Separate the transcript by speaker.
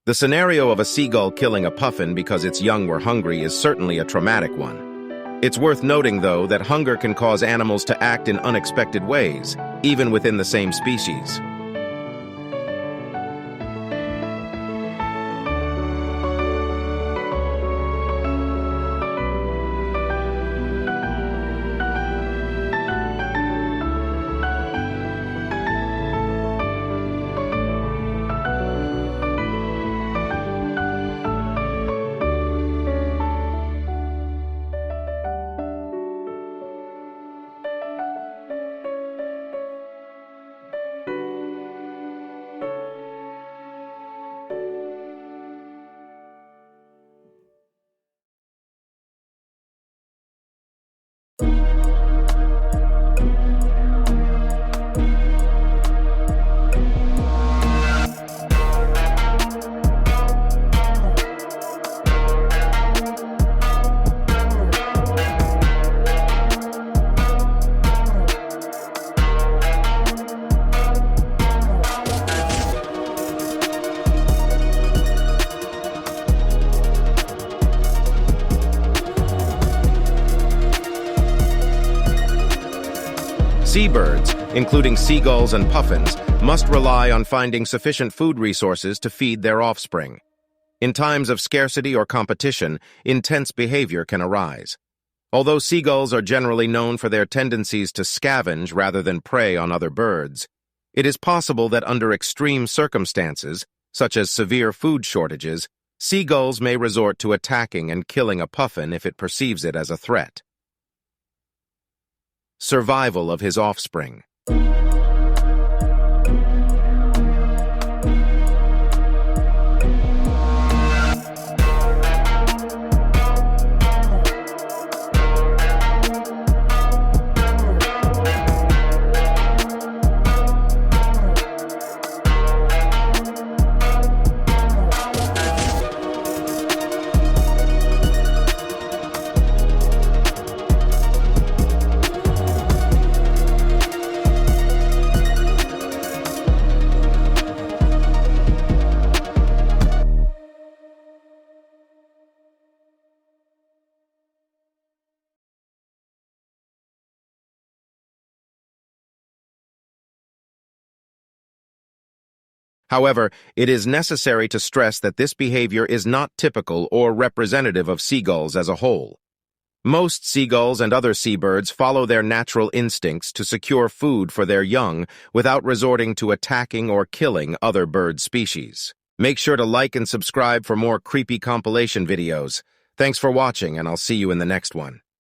Speaker 1: The scenario of a seagull killing a puffin because its young were hungry is certainly a traumatic one. It's worth noting, though, that hunger can cause animals to act in unexpected ways, even within the same species. Seabirds, including seagulls and puffins, must rely on finding sufficient food resources to feed their offspring. In times of scarcity or competition, intense behavior can arise. Although seagulls are generally known for their tendencies to scavenge rather than prey on other birds, it is possible that under extreme circumstances, such as severe food shortages, seagulls may resort to attacking and killing a puffin if it perceives it as a threat. Survival of his offspring. However, it is necessary to stress that this behavior is not typical or representative of seagulls as a whole. Most seagulls and other seabirds follow their natural instincts to secure food for their young without resorting to attacking or killing other bird species. Make sure to like and subscribe for more creepy compilation videos. Thanks for watching, and I'll see you in the next one.